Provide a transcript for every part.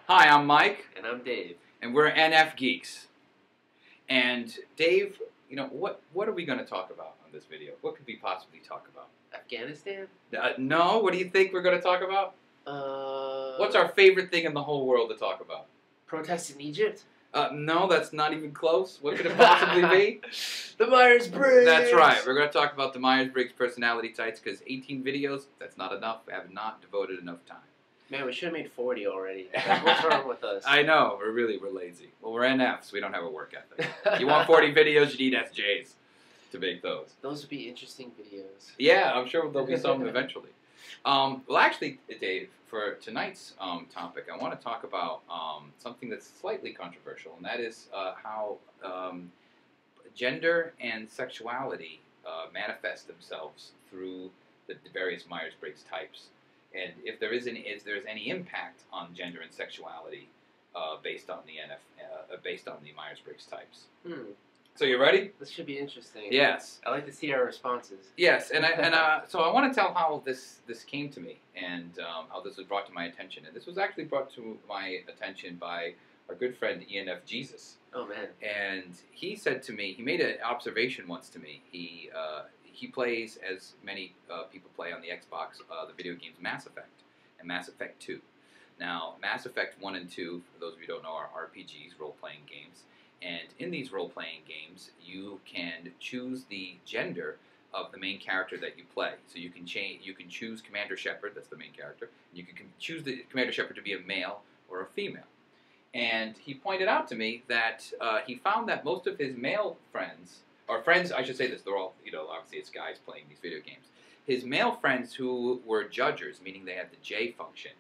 Hi, I'm Mike. And I'm Dave. And we're Nfgeeks. And Dave, what are we going to talk about on this video? What could we possibly talk about? Afghanistan? No, what do you think we're going to talk about? What's our favorite thing in the whole world to talk about? Protests in Egypt? No, that's not even close. What could it possibly be? The Myers-Briggs! That's right. We're going to talk about the Myers-Briggs personality types because 18 videos, that's not enough. We have not devoted enough time. Man, we should have made 40 already. What's wrong with us? I know. We're lazy. Well, we're NFs. We don't have a work ethic. You want 40 videos, you need SJs to make those. Those would be interesting videos. Yeah, I'm sure there'll be some eventually. Well, actually, Dave, for tonight's topic, I want to talk about something that's slightly controversial, and that is how gender and sexuality manifest themselves through the various Myers-Briggs types, and if there is any impact on gender and sexuality based on the Myers-Briggs types. So you ready? This should be interesting. Yes. I like to see our responses. Yes, so I want to tell how this came to me and how this was brought to my attention. And this was actually brought to my attention by our good friend Nfgeeks. Oh man! And he said to me, he made an observation once to me. He plays, as many people play on the Xbox, the video games Mass Effect and Mass Effect 2. Now, Mass Effect 1 and 2, for those of you who don't know, are RPGs, role-playing games. And in these role-playing games, you can choose the gender of the main character that you play. So you can choose Commander Shepard, that's the main character. And you can choose the Commander Shepard to be a male or a female. And he pointed out to me that he found that most of his male friends, or friends, I should say this, they're all, obviously it's guys playing these video games. His male friends who were judgers, meaning they had the J function,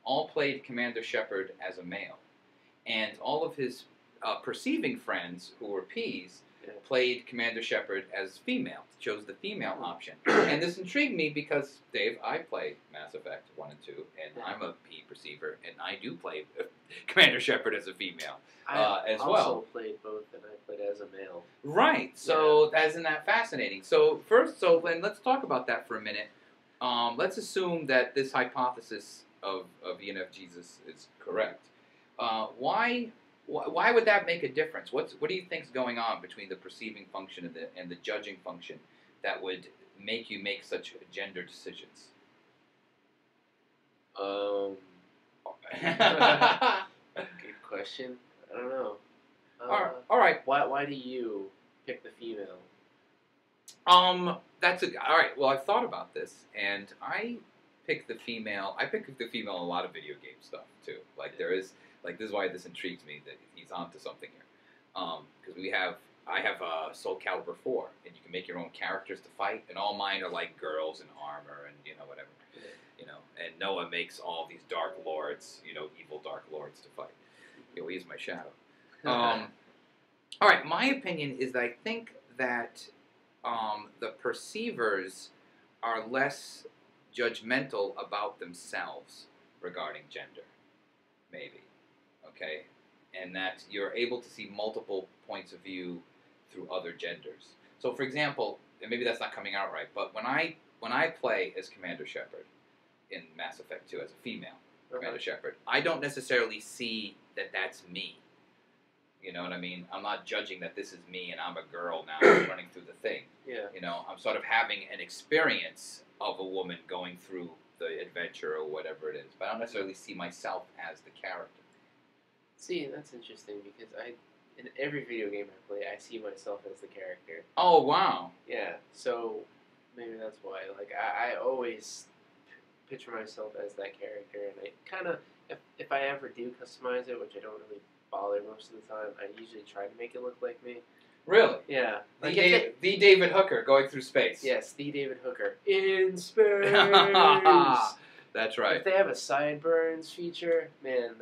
all played Commander Shepard as a male. And all of his perceiving friends who were P's played Commander Shepard as female, chose the female option. And this intrigued me because, Dave, I play Mass Effect 1 and 2, and I'm a P perceiver, and I do play Commander Shepard as a female as well. I also played both, and I played as a male. Right, so isn't that fascinating? So then let's talk about that for a minute. Let's assume that this hypothesis of Nfgeeks is correct. Why would that make a difference? What do you think is going on between the perceiving function and the judging function that would make you make such gender decisions? Good question. I don't know. All right. Why do you pick the female? All right. Well, I've thought about this, and I pick the female. I pick the female in a lot of video game stuff too. This is why this intrigues me that he's onto something here. Because I have Soul Calibur 4, and you can make your own characters to fight, and all mine are like girls in armor and whatever, And Noah makes all these Dark Lords, evil Dark Lords to fight. He's my shadow. All right, my opinion is that I think that the perceivers are less judgmental about themselves regarding gender, maybe. Okay, and that you're able to see multiple points of view through other genders. So, for example, and maybe that's not coming out right, but when I play as Commander Shepard in Mass Effect 2 as a female Commander Shepard, I don't necessarily see that that's me. You know what I mean? I'm not judging that this is me and I'm a girl now running through the thing. Yeah. I'm sort of having an experience of a woman going through the adventure or whatever it is, but I don't necessarily see myself as the character. See, that's interesting because in every video game I play, I see myself as the character. Oh, wow. Yeah, so maybe that's why. I always picture myself as that character, and I kind of, if I ever do customize it, which I don't really bother most of the time, I usually try to make it look like me. Really? Yeah. The David Hooker going through space. Yes, the David Hooker. In space! That's right. If they have a sideburns feature, man,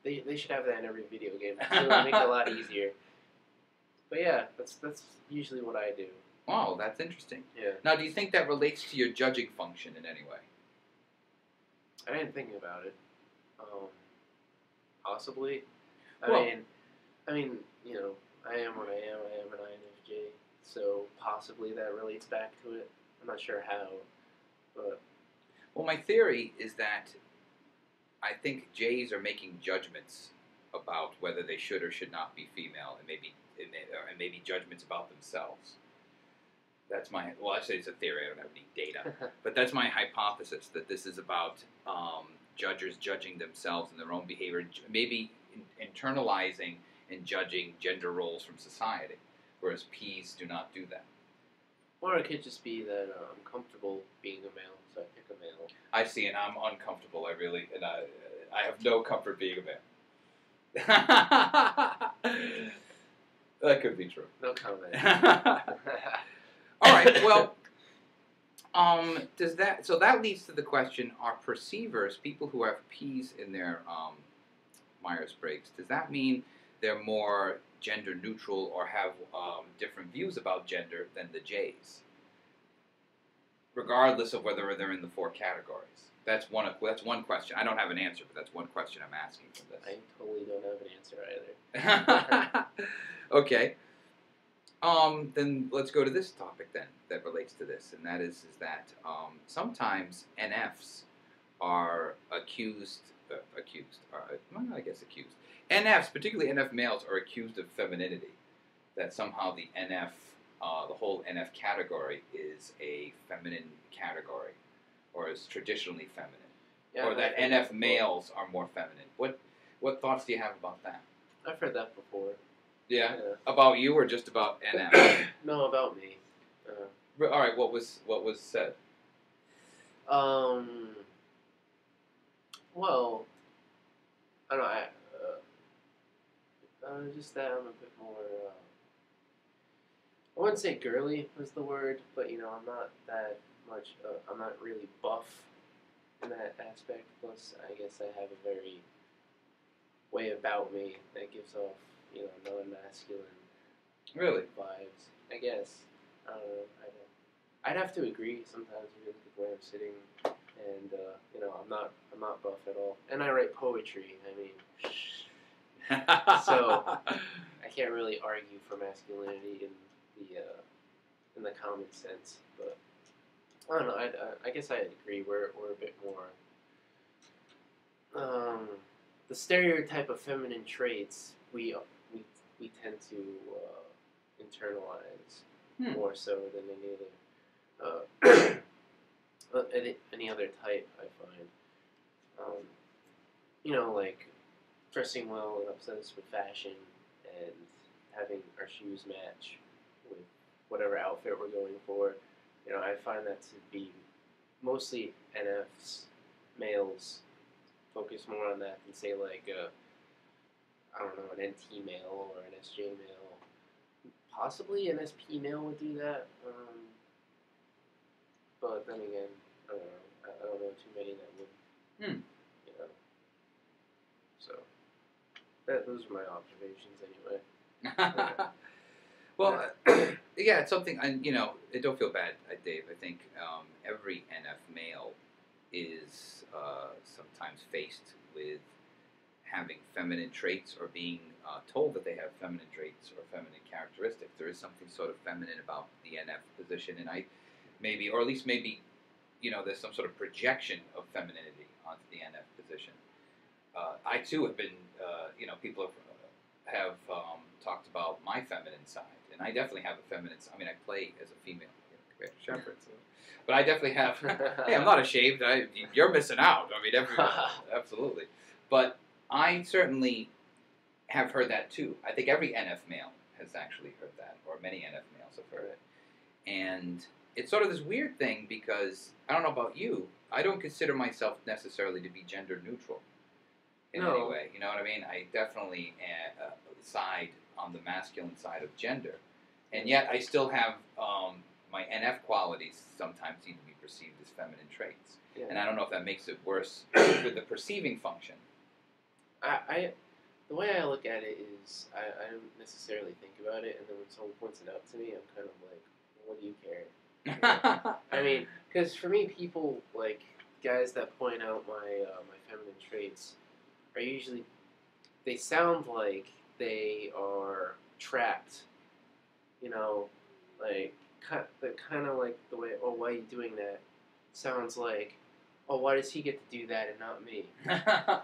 they should have that in every video game. It would make it a lot easier. But yeah, that's usually what I do. Wow, that's interesting. Yeah. Now, do you think that relates to your judging function in any way? I didn't think about it. Possibly. I mean, I am what I am. I am an INFJ, so possibly that relates back to it. I'm not sure how, but Well, my theory is that I think Jays are making judgments about whether they should or should not be female, and maybe judgments about themselves. That's my, well, actually it's a theory. I don't have any data, but that's my hypothesis, that this is about judges judging themselves and their own behavior, maybe internalizing and judging gender roles from society, whereas P's do not do that. Or it could just be that I'm comfortable being a male, so I pick a male. I see, and I'm uncomfortable. I have no comfort being a male. That could be true. No comment. All right. Well, so that leads to the question: are perceivers, people who have P's in their Myers-Briggs, does that mean they're more gender neutral or have different views about gender than the J's, regardless of whether they're in the 4 categories? That's one question. I don't have an answer, but that's one question I'm asking from this. I totally don't have an answer either. Okay. Then let's go to this topic then that relates to this, and that is that sometimes NFs are accused. NFs, particularly NF males, are accused of femininity. That somehow the whole NF category is a feminine category, or is traditionally feminine, or that NF males are more feminine. What thoughts do you have about that? I've heard that before. Yeah, about you or just about NF? No, about me. All right, what was said? Well, I don't know. Just that I'm a bit more. I wouldn't say girly was the word, but I'm not that much. I'm not really buff in that aspect. Plus, I guess I have a very way about me that gives off, non-masculine Really vibes. I guess. I don't know. I'd have to agree. Sometimes when you look at the way I'm sitting, and I'm not buff at all, and I write poetry. I mean. So I can't really argue for masculinity in the common sense, but I don't know. I guess I'd agree. We're a bit more the stereotype of feminine traits. We tend to internalize more so than any other type. I find like dressing well and obsessed with fashion and having our shoes match with whatever outfit we're going for. I find that to be mostly NFs, males focus more on that than say like I don't know, an NT male or an SJ male. Possibly an SP male would do that, but then again, I don't know. I don't know too many that would. So. Those are my observations, anyway. Well, yeah, it's something. Don't feel bad, Dave. I think every NF male is sometimes faced with having feminine traits or being told that they have feminine traits or feminine characteristics. There is something sort of feminine about the NF position, and maybe there's some sort of projection of femininity onto the NF position. I too have been, people have talked about my feminine side, and I definitely have a feminine side. I mean, I play as a female compared to Shepard, but I definitely have. Hey, I'm not ashamed. You're missing out. I mean, absolutely. But I certainly have heard that too. I think every NF male has actually heard that, or many NF males have heard it, and it's sort of this weird thing because I don't know about you. I don't consider myself necessarily to be gender neutral. In any way, you know what I mean? I definitely side on the masculine side of gender, and yet I still have my NF qualities sometimes seem to be perceived as feminine traits, and I don't know if that makes it worse with the perceiving function. The way I look at it is I don't necessarily think about it, and then when someone points it out to me, I'm kind of like, what do you care? I mean, because for me, people like guys that point out my feminine traits are usually, they sound like they are trapped, like kind of like the way, oh, why are you doing that? Sounds like, oh, why does he get to do that and not me?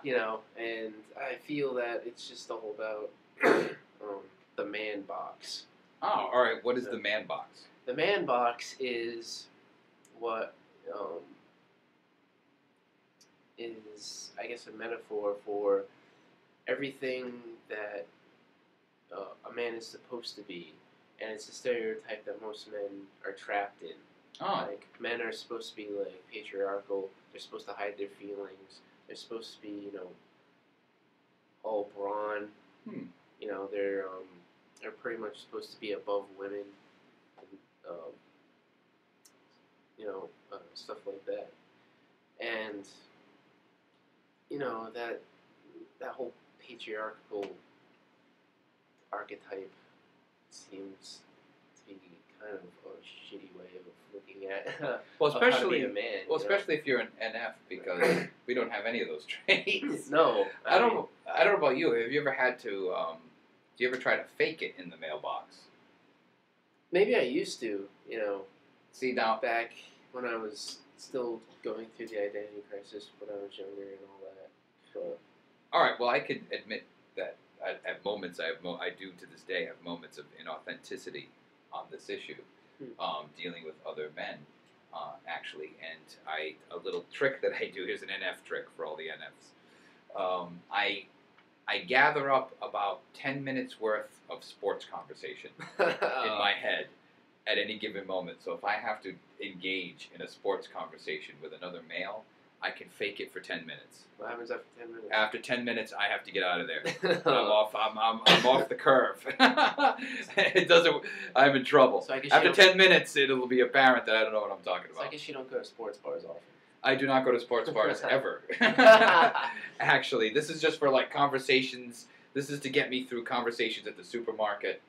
You know, and I feel that it's just all about the man box. Oh, all right. What is the man box? The man box is what is, I guess, a metaphor for everything that a man is supposed to be, and it's a stereotype that most men are trapped in. Oh. Like, men are supposed to be, like, patriarchal. They're supposed to hide their feelings. They're supposed to be, you know, all brawn. You know, they're pretty much supposed to be above women. And, you know, stuff like that. And, you know, that whole patriarchal archetype seems to be kind of a shitty way of looking at well, especially how to be a man. Well, especially if you're an NF, because we don't have any of those traits. No, I don't know about you. Have you ever had to? Do you ever try to fake it in the mailbox? Maybe I used to. You know, see now back when I was still going through the identity crisis when I was younger and all that. But all right. Well, I can admit that at moments I do to this day have moments of inauthenticity on this issue, dealing with other men, actually. And a little trick that I do, here's an NF trick for all the NFs. I gather up about 10 minutes worth of sports conversation in my head at any given moment. So if I have to engage in a sports conversation with another male, I can fake it for 10 minutes. What happens after 10 minutes? After 10 minutes, I have to get out of there. I'm off the curve. It doesn't. I'm in trouble. So after 10 minutes, it'll be apparent that I don't know what I'm talking about. So I guess you don't go to sports bars often. I do not go to sports bars ever. Actually, this is just for like conversations. This is to get me through conversations at the supermarket.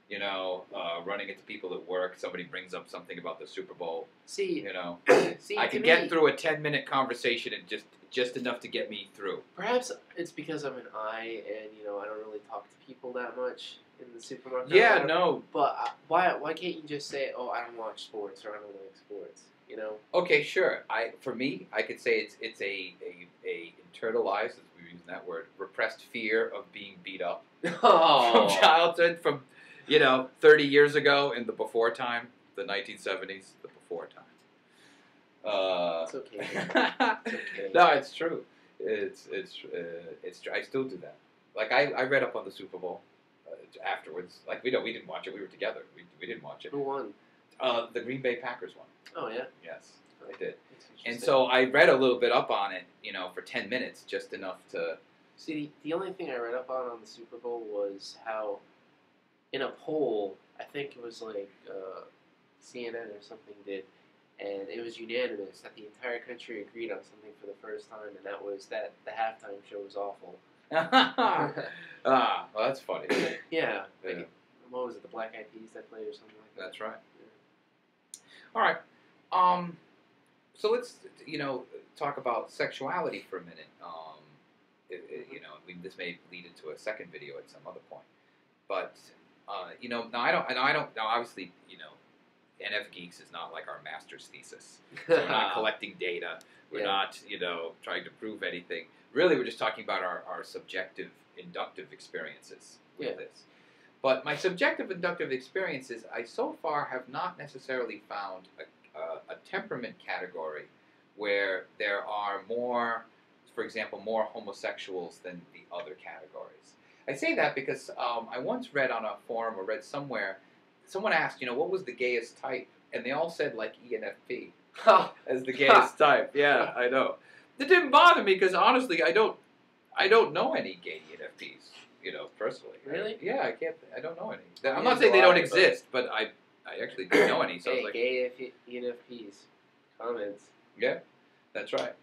You know, running into people at work. Somebody brings up something about the Super Bowl. See, you know, I can get through a 10-minute conversation and just enough to get me through. Perhaps it's because I'm an I, and you know, I don't really talk to people that much in the supermarket. Yeah, no. But why can't you just say, oh, I don't watch sports or I don't like sports? You know. Okay, sure. For me, I could say it's a internalized, as we use that word, repressed fear of being beat up from childhood, from 30 years ago in the before time, the 1970s, the before time. It's okay. It's okay. No, it's true. It's I still do that. Like I read up on the Super Bowl afterwards. Like we didn't watch it. We were together. We didn't watch it. Who won? The Green Bay Packers won. Oh yeah. Yes, I did. And so I read a little bit up on it, for 10 minutes, just enough to. See, the only thing I read up on the Super Bowl was how, in a poll, I think it was like CNN or something did, and it was unanimous that the entire country agreed on something for the first time, and that was that the halftime show was awful. Well, that's funny. Yeah. Like, what was it, the Black Eyed Peas that played or something like that? That's right. Yeah. All right. So let's, talk about sexuality for a minute. This may lead into a second video at some other point. But, now obviously, Nfgeeks is not like our master's thesis. So we're not collecting data. We're not, trying to prove anything. Really, we're just talking about our subjective, inductive experiences with this. But my subjective, inductive experiences, I so far have not necessarily found a temperament category where there are more, for example, more homosexuals than the other categories. I say that because I once read on a forum or read somewhere, someone asked, what was the gayest type? And they all said, like, ENFP as the gayest type. Yeah, I know. It didn't bother me because, honestly, I don't know any gay ENFPs, personally. Really? Yeah, I don't know any. I'm not saying they don't exist, but I actually don't know any. So hey, I was like, gay ENFPs. Comments. Yeah, that's right.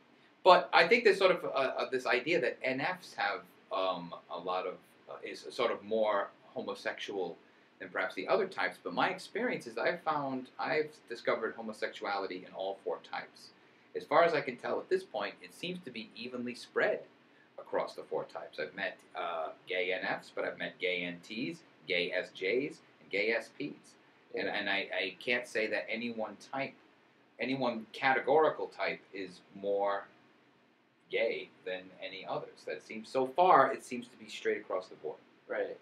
But I think there's sort of this idea that NFs have a lot of, is sort of more homosexual than perhaps the other types. But my experience is I've discovered homosexuality in all four types. As far as I can tell at this point, it seems to be evenly spread across the four types. I've met gay NFs, but I've met gay NTs, gay SJs, and gay SPs. Yeah. And I can't say that any one type any one categorical type is more gay than any others. That seems so far, it seems to be straight across the board. Right.